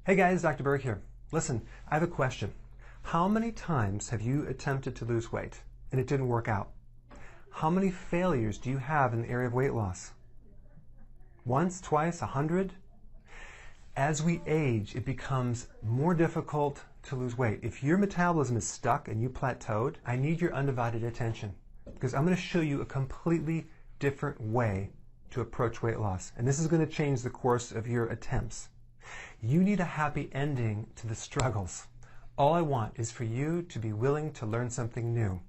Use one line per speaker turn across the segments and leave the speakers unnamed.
Hey guys, Dr. Berg here. Listen, I have a question. How many times have you attempted to lose weight and it didn't work out? How many failures do you have in the area of weight loss? Once, twice, 100? As we age, it becomes more difficult to lose weight. If your metabolism is stuck and you plateaued, I need your undivided attention because I'm going to show you a completely different way to approach weight loss. And this is going to change the course of your attempts. You need a happy ending to the struggles. All I want is for you to be willing to learn something new.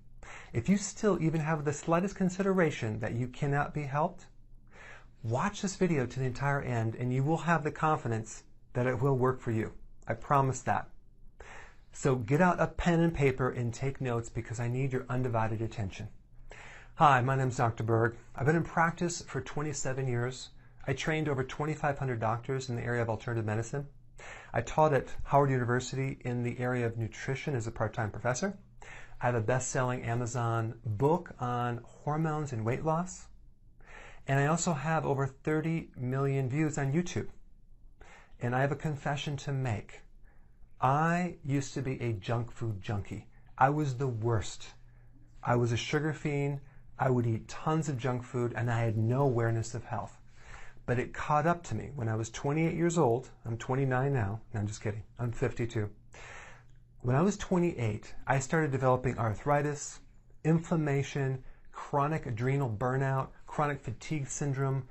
If you still even have the slightest consideration that you cannot be helped, watch this video to the entire end and you will have the confidence that it will work for you. I promise that. So get out a pen and paper and take notes because I need your undivided attention. Hi, my name is Dr. Berg. I've been in practice for 27 years. I trained over 2,500 doctors in the area of alternative medicine. I taught at Howard University in the area of nutrition as a part-time professor. I have a best-selling Amazon book on hormones and weight loss. And I also have over 30 million views on YouTube. And I have a confession to make. I used to be a junk food junkie. I was the worst. I was a sugar fiend. I would eat tons of junk food and I had no awareness of health. But it caught up to me when I was 28 years old. I'm 29 now. No, I'm just kidding. I'm 52. When I was 28, I started developing arthritis, inflammation, chronic adrenal burnout, chronic fatigue syndrome.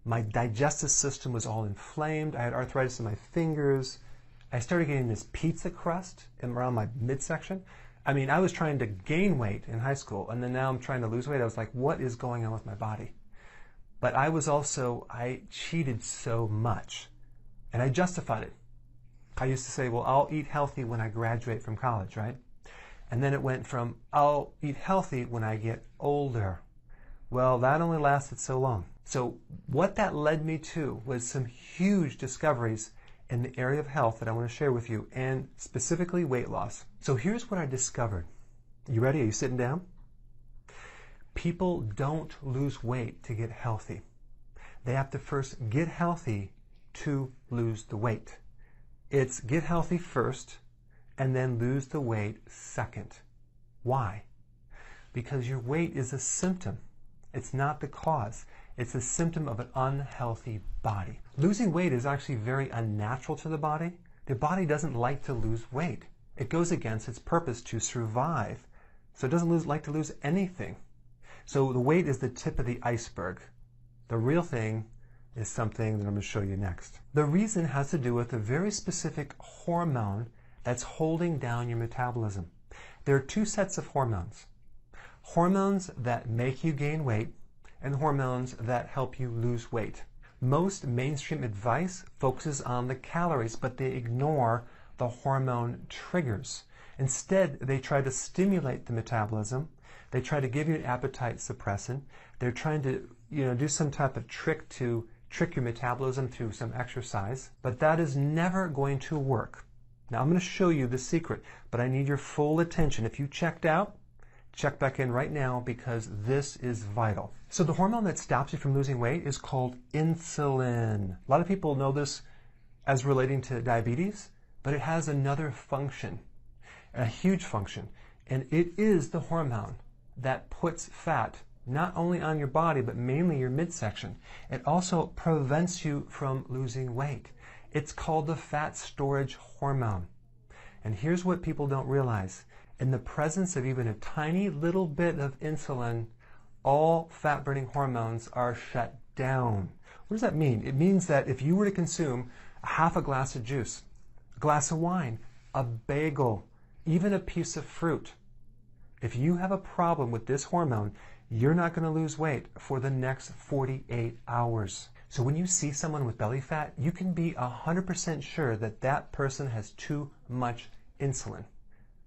My digestive system was all inflamed. I had arthritis in my fingers. I started getting this pizza crust around my midsection. I mean, I was trying to gain weight in high school, and then now I'm trying to lose weight. I was like, what is going on with my body? But I cheated so much, and I justified it. I used to say, well, I'll eat healthy when I graduate from college, right? And then it went from, I'll eat healthy when I get older. Well, that only lasted so long. So what that led me to was some huge discoveries in the area of health that I want to share with you, and specifically weight loss. So here's what I discovered. You ready? Are you sitting down? People don't lose weight to get healthy. They have to first get healthy to lose the weight. It's get healthy first and then lose the weight second. Why? Because your weight is a symptom. It's not the cause. It's a symptom of an unhealthy body. Losing weight is actually very unnatural to the body. The body doesn't like to lose weight. It goes against its purpose to survive. So it doesn't like to lose anything. So the weight is the tip of the iceberg. The real thing is something that I'm going to show you next. The reason has to do with a very specific hormone that's holding down your metabolism. There are two sets of hormones. Hormones that make you gain weight and hormones that help you lose weight. Most mainstream advice focuses on the calories, but they ignore the hormone triggers. Instead, they try to stimulate the metabolism. They try to give you an appetite suppressant. They're trying to, do some type of trick to trick your metabolism through some exercise, but that is never going to work. Now, I'm going to show you the secret, but I need your full attention. If you checked out, check back in right now because this is vital. So the hormone that stops you from losing weight is called insulin. A lot of people know this as relating to diabetes, but it has another function, a huge function, and it is the hormone that puts fat not only on your body, but mainly your midsection. It also prevents you from losing weight. It's called the fat storage hormone. And here's what people don't realize. In the presence of even a tiny little bit of insulin, all fat-burning hormones are shut down. What does that mean? It means that if you were to consume half a glass of juice, a glass of wine, a bagel, even a piece of fruit, if you have a problem with this hormone, you're not going to lose weight for the next 48 hours. So when you see someone with belly fat, you can be 100% sure that that person has too much insulin.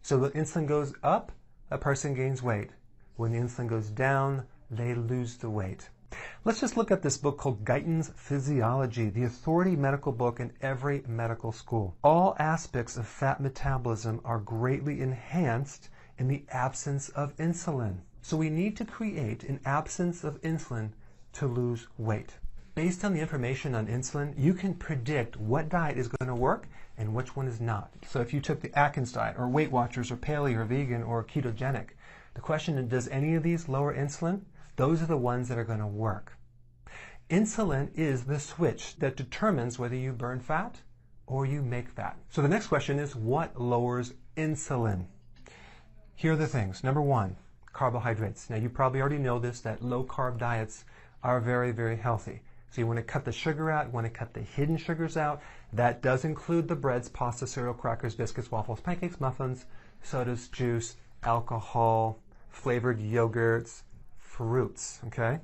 So the insulin goes up, a person gains weight. When the insulin goes down, they lose the weight. Let's just look at this book called Guyton's Physiology, the authority medical book in every medical school. All aspects of fat metabolism are greatly enhanced in the absence of insulin. So we need to create an absence of insulin to lose weight. based on the information on insulin, you can predict what diet is going to work and which one is not. So if you took the Atkins diet, or Weight Watchers, or paleo, or vegan, or ketogenic, the question is, does any of these lower insulin? Those are the ones that are going to work. Insulin is the switch that determines whether you burn fat or you make fat. So the next question is, what lowers insulin? Here are the things. Number one, carbohydrates. Now you probably already know this, that low-carb diets are very, very healthy. So you want to cut the sugar out, you want to cut the hidden sugars out. That does include the breads, pasta, cereal, crackers, biscuits, waffles, pancakes, muffins, sodas, juice, alcohol, flavored yogurts, fruits, okay?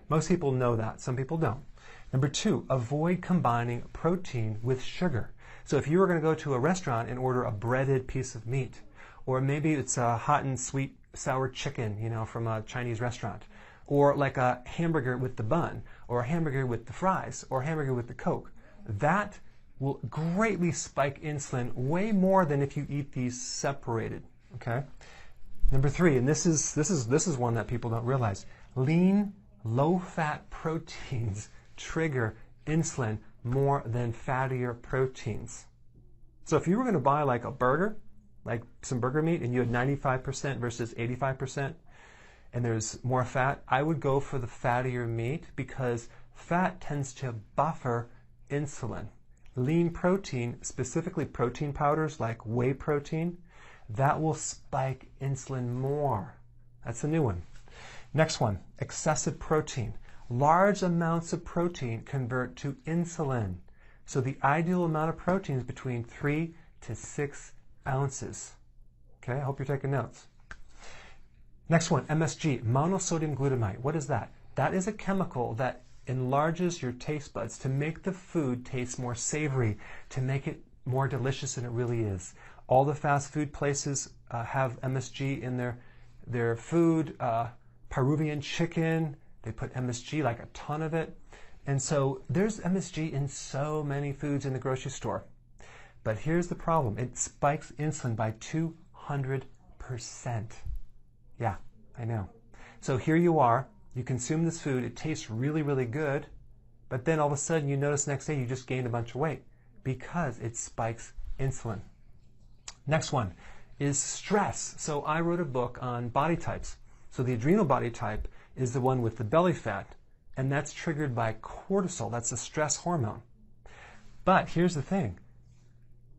Most people know that. Some people don't. Number two, avoid combining protein with sugar. So if you were going to go to a restaurant and order a breaded piece of meat, or maybe it's a hot and sweet sour chicken, from a Chinese restaurant, or like a hamburger with the bun, or a hamburger with the fries, or a hamburger with the Coke, that will greatly spike insulin way more than if you eat these separated, okay? Number three, and this is one that people don't realize, lean, low-fat proteins trigger insulin more than fattier proteins. So if you were going to buy like a burger, like some burger meat, and you had 95% versus 85%, and there's more fat, I would go for the fattier meat because fat tends to buffer insulin. Lean protein, specifically protein powders like whey protein, that will spike insulin more. That's a new one. Next one, excessive protein. Large amounts of protein convert to insulin. So the ideal amount of protein is between 3 to 6 ounces. Okay, I hope you're taking notes. Next one, MSG, monosodium glutamate. What is that? That is a chemical that enlarges your taste buds to make the food taste more savory, to make it more delicious than it really is. All the fast food places have MSG in their food. Peruvian chicken, they put MSG, like a ton of it. And so there's MSG in so many foods in the grocery store. But here's the problem. It spikes insulin by 200%. Yeah, I know. So here you are. You consume this food. It tastes really, really good. But then all of a sudden you notice the next day you just gained a bunch of weight because it spikes insulin. Next one is stress. So I wrote a book on body types. So the adrenal body type is the one with the belly fat, and that's triggered by cortisol. That's a stress hormone. But here's the thing.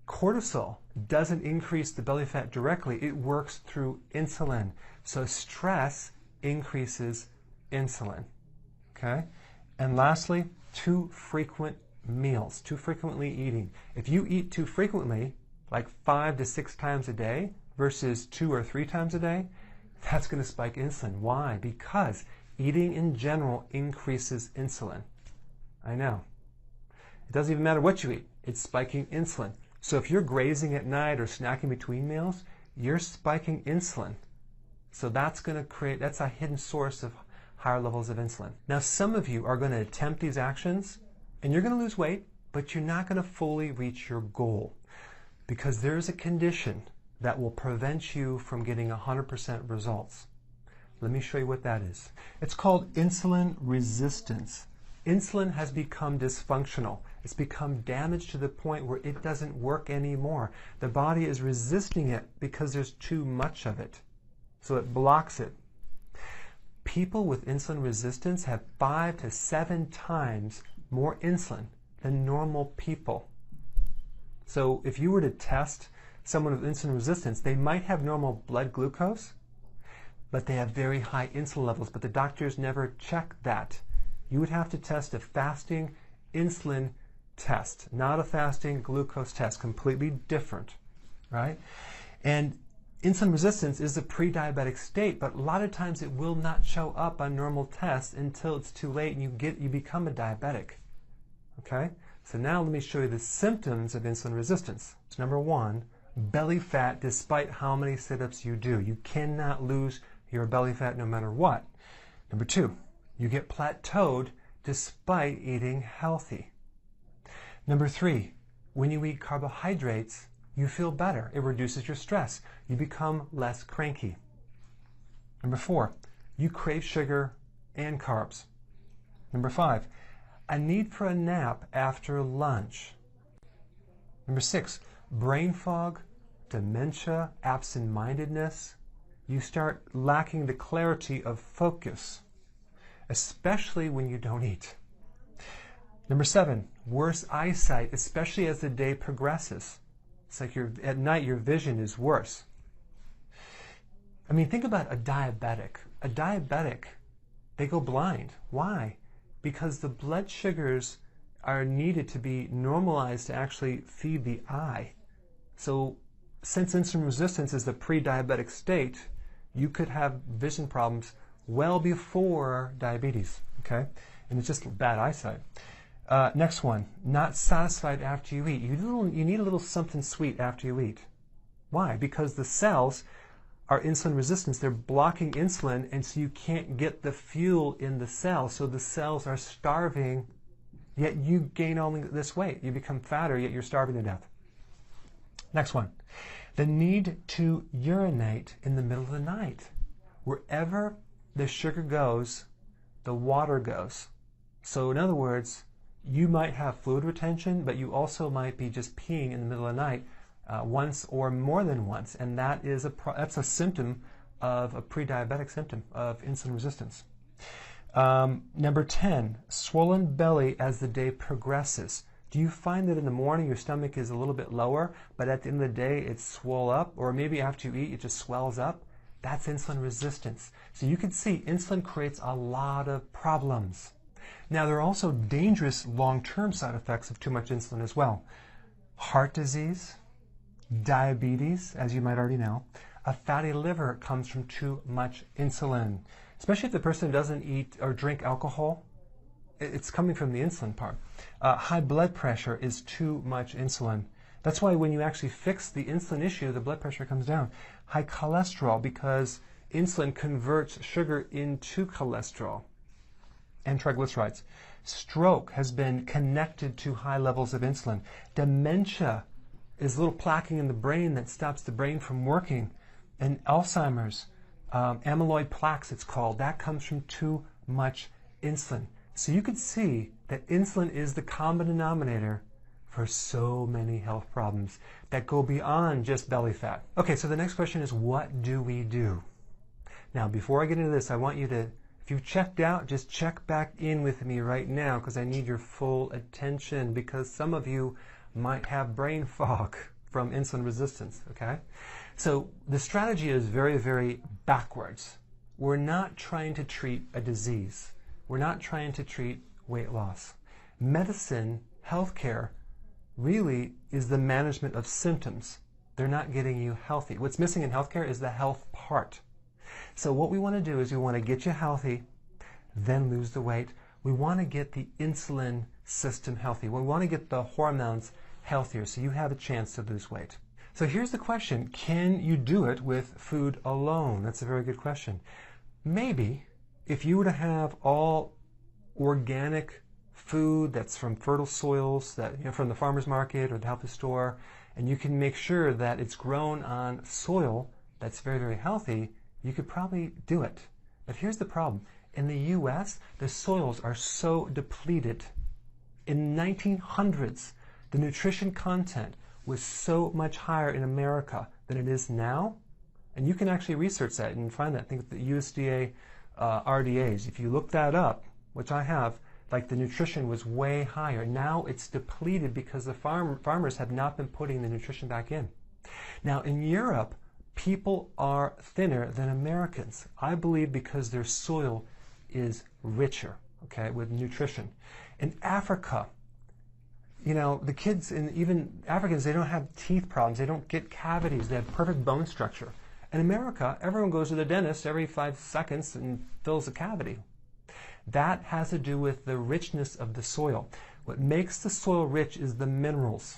Cortisol doesn't increase the belly fat directly. It works through insulin. So stress increases insulin. Okay? And lastly, too frequent meals, too frequently eating. If you eat too frequently, like 5 to 6 times a day versus 2 or 3 times a day, that's going to spike insulin. Why? Because eating in general increases insulin. I know. It doesn't even matter what you eat. It's spiking insulin. So if you're grazing at night or snacking between meals, you're spiking insulin. So that's a hidden source of higher levels of insulin. Now, some of you are going to attempt these actions, and you're going to lose weight, but you're not going to fully reach your goal because there's a condition that will prevent you from getting 100% results. Let me show you what that is. It's called insulin resistance. Insulin has become dysfunctional. It's become damaged to the point where it doesn't work anymore. The body is resisting it because there's too much of it. So it blocks it. People with insulin resistance have 5 to 7 times more insulin than normal people. So if you were to test someone with insulin resistance, they might have normal blood glucose, but they have very high insulin levels, but the doctors never check that. You would have to test a fasting insulin test, not a fasting glucose test, completely different, right? And insulin resistance is a pre-diabetic state, but a lot of times it will not show up on normal tests until it's too late and you become a diabetic, okay? So now let me show you the symptoms of insulin resistance. So number one, belly fat despite how many sit-ups you do. You cannot lose your belly fat no matter what. Number two, you get plateaued despite eating healthy. Number three, when you eat carbohydrates, you feel better. It reduces your stress. You become less cranky. Number four, you crave sugar and carbs. Number 5, a need for a nap after lunch. Number 6, brain fog, dementia, absent-mindedness. You start lacking the clarity of focus, especially when you don't eat. Number 7, worse eyesight, especially as the day progresses. It's like at night your vision is worse. I mean, think about a diabetic. A diabetic, they go blind. Why? Because the blood sugars are needed to be normalized to actually feed the eye. So since insulin resistance is the pre-diabetic state, you could have vision problems well before diabetes, okay? And it's just bad eyesight. Next one, not satisfied after you eat. You need a little something sweet after you eat. Why? Because the cells are insulin resistant. They're blocking insulin, and so you can't get the fuel in the cells. So the cells are starving, yet you gain only this weight. You become fatter, yet you're starving to death. Next one, the need to urinate in the middle of the night. Wherever the sugar goes, the water goes. So in other words, you might have fluid retention, but you also might be just peeing in the middle of the night once or more than once, and that's a symptom of a pre-diabetic symptom of insulin resistance. Number 10, swollen belly as the day progresses. Do you find that in the morning your stomach is a little bit lower, but at the end of the day it's swole up, or maybe after you eat it just swells up? That's insulin resistance. So you can see insulin creates a lot of problems. Now, there are also dangerous long-term side effects of too much insulin as well. Heart disease, diabetes, as you might already know. A fatty liver comes from too much insulin, especially if the person doesn't eat or drink alcohol. It's coming from the insulin part. High blood pressure is too much insulin. That's why when you actually fix the insulin issue, the blood pressure comes down. High cholesterol, because insulin converts sugar into cholesterol and triglycerides. Stroke has been connected to high levels of insulin. Dementia is little plaquing in the brain that stops the brain from working. And Alzheimer's, amyloid plaques it's called, that comes from too much insulin. So you could see that insulin is the common denominator for so many health problems that go beyond just belly fat. Okay, so the next question is, what do we do? Now, before I get into this, I want you to, if you've checked out, just check back in with me right now, because I need your full attention, because some of you might have brain fog from insulin resistance, okay? So the strategy is very, very backwards. We're not trying to treat a disease. We're not trying to treat weight loss. Medicine, healthcare, really is the management of symptoms. They're not getting you healthy. What's missing in healthcare is the health part. So what we want to do is we want to get you healthy, then lose the weight. We want to get the insulin system healthy. We want to get the hormones healthier so you have a chance to lose weight. So here's the question. Can you do it with food alone? That's a very good question. Maybe if you were to have all organic food that's from fertile soils, that from the farmer's market or the health store, and you can make sure that it's grown on soil that's very, very healthy, you could probably do it. But here's the problem. In the US, the soils are so depleted. In the 1900s, the nutrition content was so much higher in America than it is now. And you can actually research that and find that. I think the USDA RDAs, if you look that up, which I have, like the nutrition was way higher. Now it's depleted because the farmers have not been putting the nutrition back in. Now in Europe, people are thinner than Americans. I believe because their soil is richer, okay, with nutrition. In Africa, the kids, and even Africans, they don't have teeth problems. They don't get cavities. They have perfect bone structure. In America, everyone goes to the dentist every 5 seconds and fills a cavity. That has to do with the richness of the soil. What makes the soil rich is the minerals.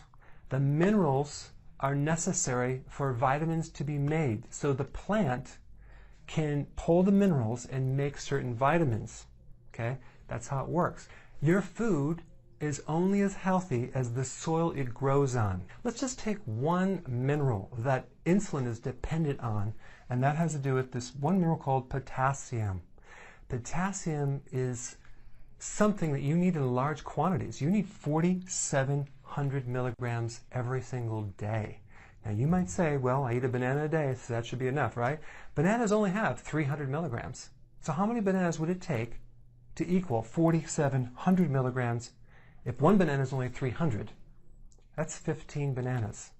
The minerals are necessary for vitamins to be made. So the plant can pull the minerals and make certain vitamins. Okay? That's how it works. Your food is only as healthy as the soil it grows on. Let's just take one mineral that insulin is dependent on, and that has to do with this one mineral called potassium. Potassium is something that you need in large quantities. You need 4,700 milligrams every single day. Now you might say, well, I eat a banana a day, so that should be enough, right? Bananas only have 300 milligrams. So how many bananas would it take to equal 4,700 milligrams? If one banana is only 300, that's 15 bananas.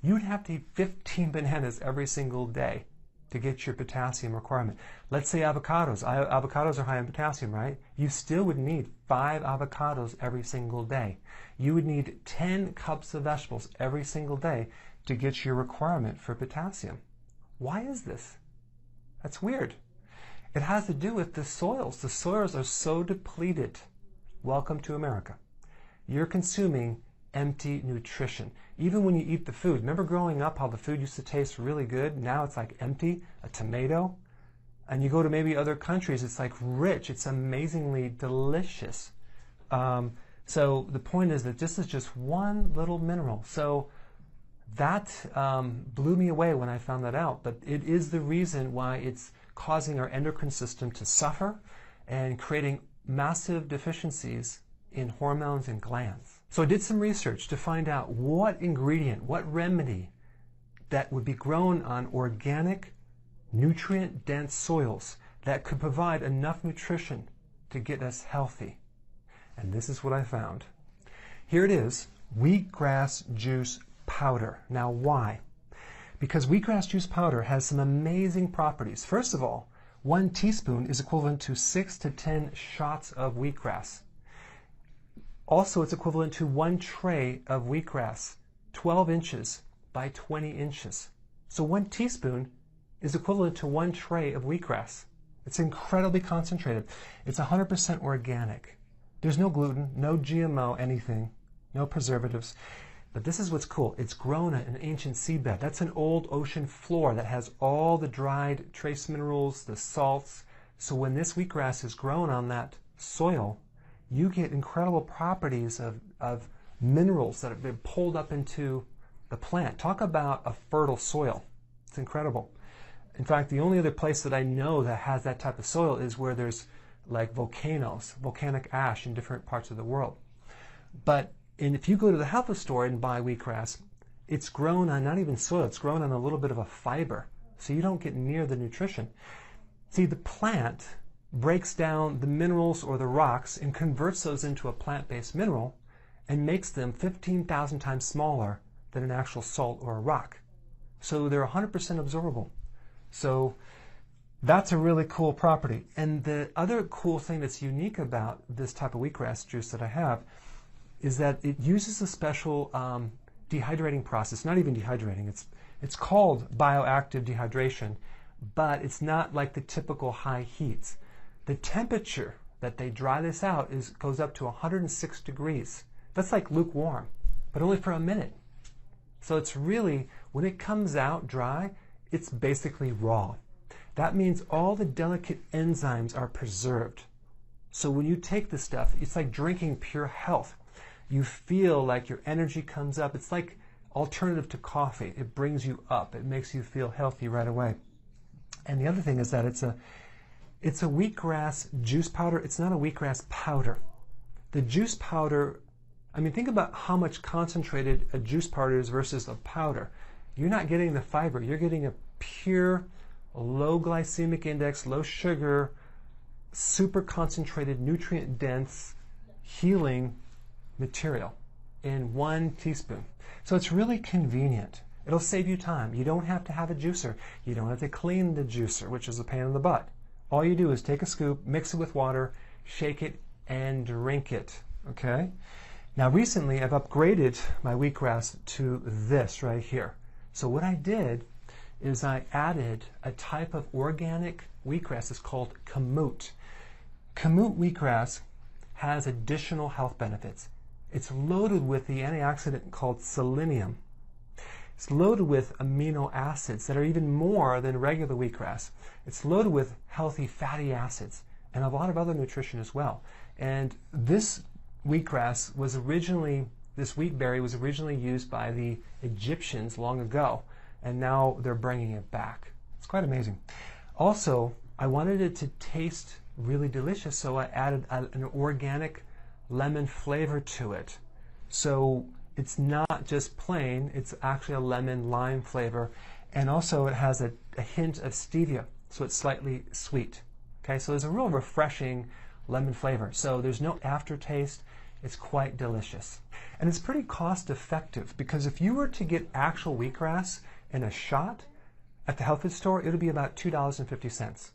You'd have to eat 15 bananas every single day to get your potassium requirement. Let's say avocados. Avocados are high in potassium, right? You still would need 5 avocados every single day. You would need 10 cups of vegetables every single day to get your requirement for potassium. Why is this? That's weird. It has to do with the soils. The soils are so depleted. Welcome to America. You're consuming empty nutrition. Even when you eat the food, remember growing up how the food used to taste really good? Now it's like empty, a tomato. And you go to maybe other countries, it's like rich, it's amazingly delicious. So the point is that this is just one little mineral. So that blew me away when I found that out. But it is the reason why it's causing our endocrine system to suffer and creating massive deficiencies in hormones and glands. So I did some research to find out what ingredient, what remedy that would be grown on organic, nutrient-dense soils that could provide enough nutrition to get us healthy. And this is what I found. Here it is, wheatgrass juice powder. Now why? Because wheatgrass juice powder has some amazing properties. First of all, 1 teaspoon is equivalent to 6 to 10 shots of wheatgrass. Also, it's equivalent to 1 tray of wheatgrass, 12 inches by 20 inches. So 1 teaspoon is equivalent to 1 tray of wheatgrass. It's incredibly concentrated. It's 100% organic. There's no gluten, no GMO, anything, no preservatives. But this is what's cool. It's grown in an ancient seabed. That's an old ocean floor that has all the dried trace minerals, the salts. So when this wheatgrass is grown on that soil, you get incredible properties of minerals that have been pulled up into the plant. Talk about a fertile soil. It's incredible. In fact, the only other place that I know that has that type of soil is where there's like volcanoes, volcanic ash in different parts of the world. But if you go to the health store and buy wheatgrass, it's grown on not even soil, it's grown on a little bit of a fiber. So you don't get near the nutrition. See, the plant breaks down the minerals or the rocks and converts those into a plant-based mineral and makes them 15,000 times smaller than an actual salt or a rock. So they're 100% absorbable. So that's a really cool property. And the other cool thing that's unique about this type of wheatgrass juice that I have is that it uses a special dehydrating process, not even dehydrating, it's called bioactive dehydration, but it's not like the typical high heats. The temperature that they dry this out goes up to 106 degrees. That's like lukewarm, but only for a minute. So it's really, when it comes out dry, it's basically raw. That means all the delicate enzymes are preserved. So when you take this stuff, it's like drinking pure health. You feel like your energy comes up. It's like alternative to coffee. It brings you up. It makes you feel healthy right away. And the other thing is that it's a wheatgrass juice powder. It's not a wheatgrass powder. The juice powder, I mean, think about how much concentrated a juice powder is versus a powder. You're not getting the fiber. You're getting a pure, low glycemic index, low sugar, super concentrated, nutrient-dense, healing material in 1 teaspoon. So it's really convenient. It'll save you time. You don't have to have a juicer. You don't have to clean the juicer, which is a pain in the butt. All you do is take a scoop, mix it with water, shake it, and drink it. Okay? Now recently I've upgraded my wheatgrass to this right here. So what I did is I added a type of organic wheatgrass. It's called kamut. Kamut wheatgrass has additional health benefits. It's loaded with the antioxidant called selenium. It's loaded with amino acids that are even more than regular wheatgrass. It's loaded with healthy fatty acids and a lot of other nutrition as well. And this wheatgrass was originally, this wheat berry was originally used by the Egyptians long ago, and now they're bringing it back. It's quite amazing. Also, I wanted it to taste really delicious, so I added an organic lemon flavor to it. So it's not just plain, it's actually a lemon lime flavor, and also it has a hint of stevia, so it's slightly sweet. Okay, so there's a real refreshing lemon flavor. So there's no aftertaste. It's quite delicious. And it's pretty cost effective, because if you were to get actual wheatgrass in a shot at the health food store, it would be about $2.50.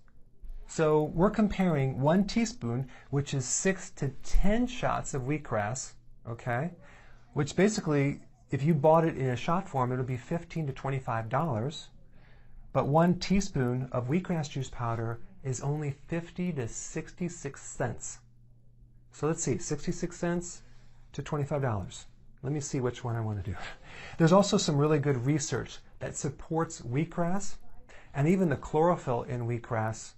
So we're comparing 1 teaspoon, which is 6 to 10 shots of wheatgrass, okay? Which basically, if you bought it in a shot form, it would be $15 to $25. But 1 teaspoon of wheatgrass juice powder is only 50 to 66 cents. So let's see, 66 cents to $25. Let me see which one I want to do. There's also some really good research that supports wheatgrass and even the chlorophyll in wheatgrass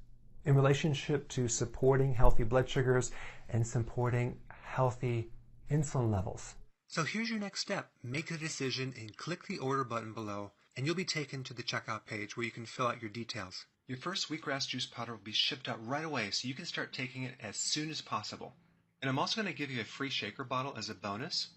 in relationship to supporting healthy blood sugars and supporting healthy insulin levels. So here's your next step. Make the decision and click the order button below, and you'll be taken to the checkout page where you can fill out your details. Your first wheatgrass juice powder will be shipped out right away, so you can start taking it as soon as possible. And I'm also going to give you a free shaker bottle as a bonus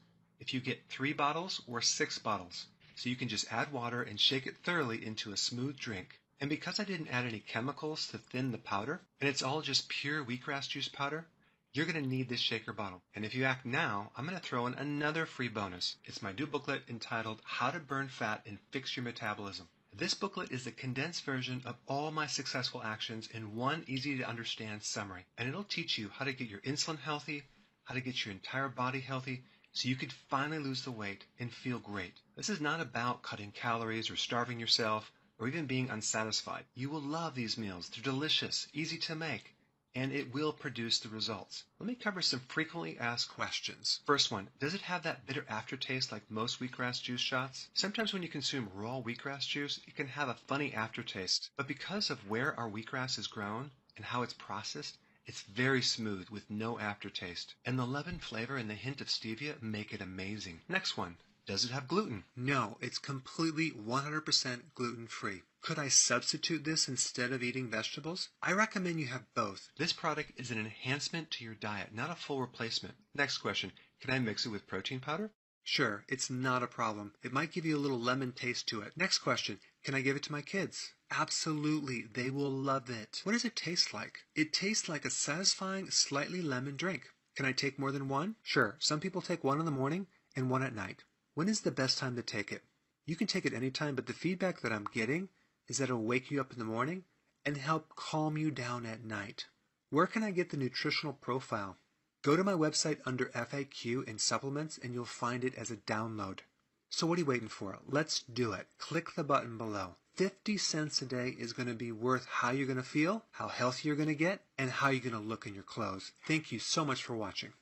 if you get 3 bottles or 6 bottles. So you can just add water and shake it thoroughly into a smooth drink. And because I didn't add any chemicals to thin the powder, and it's all just pure wheatgrass juice powder, you're going to need this shaker bottle. And if you act now, I'm going to throw in another free bonus. It's my new booklet entitled How to Burn Fat and Fix Your Metabolism. This booklet is the condensed version of all my successful actions in one easy-to-understand summary. And it'll teach you how to get your insulin healthy, how to get your entire body healthy, so you could finally lose the weight and feel great. This is not about cutting calories or starving yourself or even being unsatisfied. You will love these meals. They're delicious, easy to make, and it will produce the results. Let me cover some frequently asked questions. First one, does it have that bitter aftertaste like most wheatgrass juice shots? Sometimes when you consume raw wheatgrass juice, it can have a funny aftertaste. But because of where our wheatgrass is grown and how it's processed, it's very smooth with no aftertaste. And the lemon flavor and the hint of stevia make it amazing. Next one, does it have gluten? No, it's completely 100% gluten-free. Could I substitute this instead of eating vegetables? I recommend you have both. This product is an enhancement to your diet, not a full replacement. Next question, can I mix it with protein powder? Sure, it's not a problem. It might give you a little lemon taste to it. Next question, can I give it to my kids? Absolutely, they will love it. What does it taste like? It tastes like a satisfying, slightly lemon drink. Can I take more than one? Sure, some people take one in the morning and one at night. When is the best time to take it? You can take it anytime, but the feedback that I'm getting is that it'll wake you up in the morning and help calm you down at night. Where can I get the nutritional profile? Go to my website under FAQ and supplements and you'll find it as a download. So what are you waiting for? Let's do it. Click the button below. 50 cents a day is going to be worth how you're going to feel, how healthy you're going to get, and how you're going to look in your clothes. Thank you so much for watching.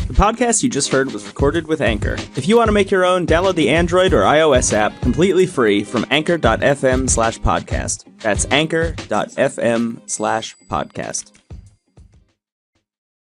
The podcast you just heard was recorded with Anchor. If you want to make your own, download the Android or iOS app completely free from anchor.fm/podcast. That's anchor.fm/podcast.